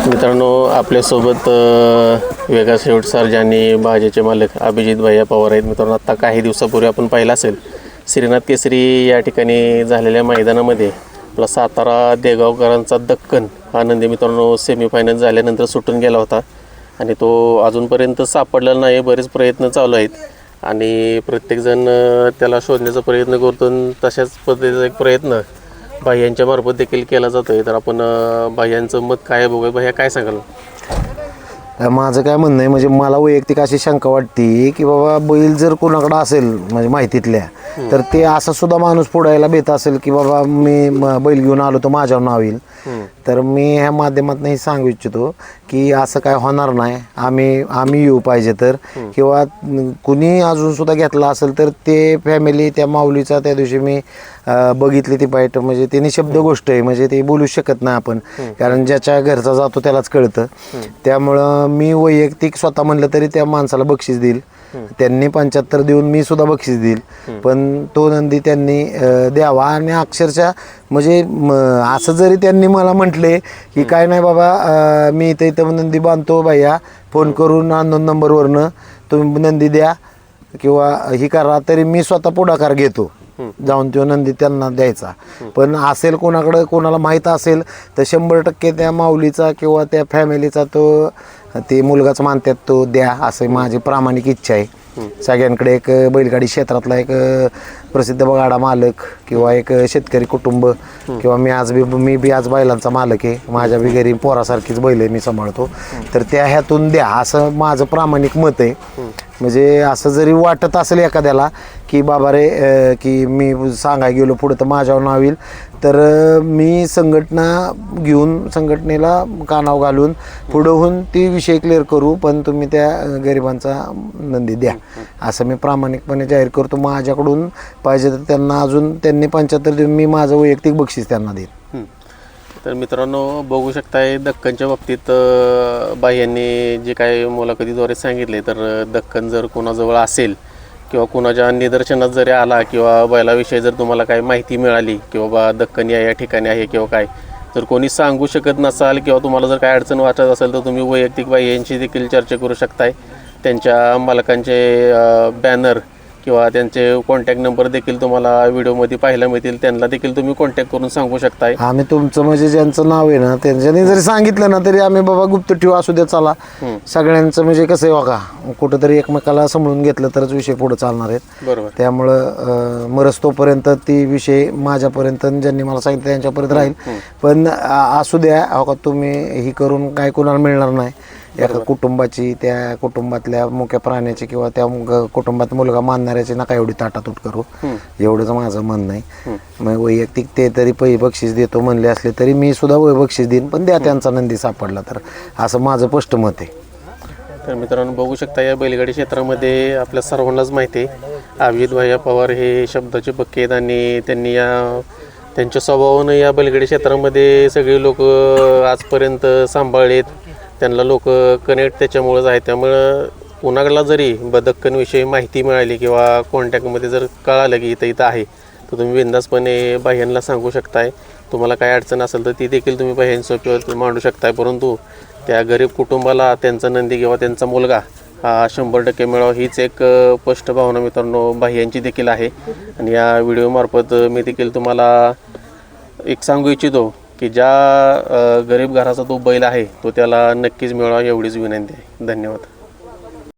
मित्रांनो, आपल्यासोबत वेगा शेवट सर्जा आणि भाज्याचे मालक अभिजित भैया पवार आहेत. मित्रांनो, आत्ता काही दिवसापूर्वी आपण पाहिलं असेल श्रीनाथ केसरी या ठिकाणी झालेल्या मैदानामध्ये आपला सातारा देगावकरांचा दक्कन हा नंदी मित्रांनो सेमीफायनल झाल्यानंतर सुटून गेला होता आणि तो अजूनपर्यंत सापडलेला नाही. बरेच प्रयत्न चालू आहेत आणि प्रत्येकजण त्याला शोधण्याचा प्रयत्न करतो. तशाच पद्धतीचा एक प्रयत्न भाईयांच्या मार्फत देखील केला जातो आहे. तर आपण भाईयांचं मत काय बघूया. भैया काय सांगाल? माझं काय म्हणणं आहे, म्हणजे मला वैयक्तिक अशी शंका वाटते की बाबा बैल जर कोणाकडं असेल म्हणजे माहितीतल्या तर ते असा सुद्धा माणूस पुढायला भेट असेल की बाबा मी बैल घेऊन आलो तो माझ्यावर नाव येईल. तर मी ह्या माध्यमातून हे सांगू इच्छितो की असं काय होणार नाही. आम्ही येऊ पाहिजे तर, किंवा कुणी अजून सुद्धा घेतला असेल तर ते फॅमिली त्या माऊलीचा त्या दिवशी मी बघितली ती बाईट, म्हणजे ते निशब्द गोष्ट आहे, म्हणजे ते बोलू शकत नाही आपण, कारण ज्याच्या घरचा जातो त्यालाच कळतं. त्यामुळं मी वैयक्तिक स्वतः म्हणलं तरी त्या माणसाला बक्षीस देईल. त्यांनी 75 देऊन मी सुद्धा बक्षीस देईल, पण तो नंदी त्यांनी द्यावा. आणि अक्षरशः म्हणजे असं जरी त्यांनी मला म्हटले की काय नाही बाबा मी इथं नंदी बांधतो भैया, फोन करून अननोन नंबरवरनं तुम्ही नंदी द्या किंवा ही करा, तरी मी स्वतः पुढाकार घेतो जाऊन तो नंदी त्यांना द्यायचा. पण असेल कोणाकडं कोणाला माहीत असेल तर 100% त्या माऊलीचा किंवा त्या फॅमिलीचा तो ते मुलगाच मानतात तो द्या, असं माझी प्रामाणिक इच्छा आहे. सगळ्यांकडे एक बैलगाडी क्षेत्रातला एक प्रसिद्ध गाडा मालक किंवा एक शेतकरी कुटुंब किंवा मी बी आज बैलांचा मालक आहे, माझ्या बी घरी पोरासारखीच बैल मी सांभाळतो, तर त्या ह्यातून द्या असं माझं प्रामाणिक मत आहे. म्हणजे असं जरी वाटत असेल एखाद्याला की बाबा रे की मी सांगाय गेलो पुढं तर माझ्यावर नाव येईल, तर मी संघटना घेऊन संघटनेला कानाव घालून पुढं होऊन ती विषय क्लिअर करू, पण तुम्ही त्या गरिबांचा नंदी द्या असं मी प्रामाणिकपणे जाहीर करतो. माझ्याकडून पाहिजे तर त्यांना अजून त्यांनी 75 देऊन मी माझं वैयक्तिक बक्षीस त्यांना देईन. तर मित्रांनो, बघू शकताय दक्कनच्या बाबतीत भाईयांनी जे काय मुलाखतीद्वारे सांगितले, तर दक्कन जर कोणाजवळ असेल किंवा कोणाच्या निदर्शनात जरी आला किंवा बैलाविषयी जर तुम्हाला काही माहिती मिळाली किंवा बा दक्कन या ठिकाणी आहे किंवा काय, जर कोणी सांगू शकत नसाल किंवा तुम्हाला जर काय अडचण वाटत असेल तर तुम्ही वैयक्तिक भाईयांशी देखील चर्चा करू शकताय. त्यांच्या मालकांचे बॅनर किंवा त्यांचे कॉन्टॅक्ट नंबर देखील तुम्हाला व्हिडिओमध्ये पाहायला मिळतील, त्यांना देखील तुम्ही कॉन्टॅक्ट करून सांगू शकताय. आम्ही तुमचं म्हणजे ज्यांचं नाव आहे ना त्यांच्यानी जरी सांगितलं ना तरी आम्ही बाबा गुप्त ठेवू असू द्या, चला सगळ्यांचं म्हणजे कसं आहे बघा, कुठंतरी एकमेकाला समजून घेतलं तरच विषय पुढे चालणार आहेत. बरोबर. त्यामुळं मरस तोपर्यंत ती विषय माझ्यापर्यंत ज्यांनी मला सांगितलं त्यांच्यापर्यंत राहील. पण असू द्या हो का, तुम्ही ही करून काय कोणाला मिळणार नाही. एका कुटुंबाची, त्या कुटुंबातल्या मुख्य प्राण्याची किंवा त्या कुटुंबात मुलगा मानणाऱ्याची नका एवढी ताटातूट करू, एवढंच माझं म्हणणं आहे. मग वैयक्तिक ते तरी बक्षीस देतो म्हणले असले तरी मी सुद्धा बक्षीस देईन, पण द्या त्यांचा नंदी सापडला तर, असं माझं स्पष्ट मत आहे. तर मित्रांनो, बघू शकता या बैलगाडी क्षेत्रामध्ये आपल्या सर्वांनाच माहिती आहे अभिजित भैया पवार हे शब्दाचे पक्के आहेत आणि त्यांनी त्यांच्या स्वभावानं या बैलगाडी क्षेत्रामध्ये सगळे लोक आजपर्यंत सांभाळलेत. त्यांना लोक कनेक्ट त्याच्यामुळंच आहे. त्यामुळं कोणाला जरी दक्कनविषयी माहिती मिळाली किंवा कॉन्टॅक्टमध्ये जर कळालं की इथं आहे तर तुम्ही बिनधास्तपणे भाह्यांना सांगू शकताय. तुम्हाला काय अडचण असेल तर ती देखील तुम्ही भाह्यांसोबत मांडू शकताय. परंतु त्या गरीब कुटुंबाला त्यांचा नंदी किंवा त्यांचा मुलगा हा 100% मिळावा हीच एक स्पष्ट भावना मित्रांनो भाह्यांची देखील आहे. आणि या व्हिडिओमार्फत मी देखील तुम्हाला एक सांगू इच्छितो की ज्या गरीब घराचा तो बैल आहे तो त्याला नक्कीच मिळावा एवढीच विनंती आहे. धन्यवाद.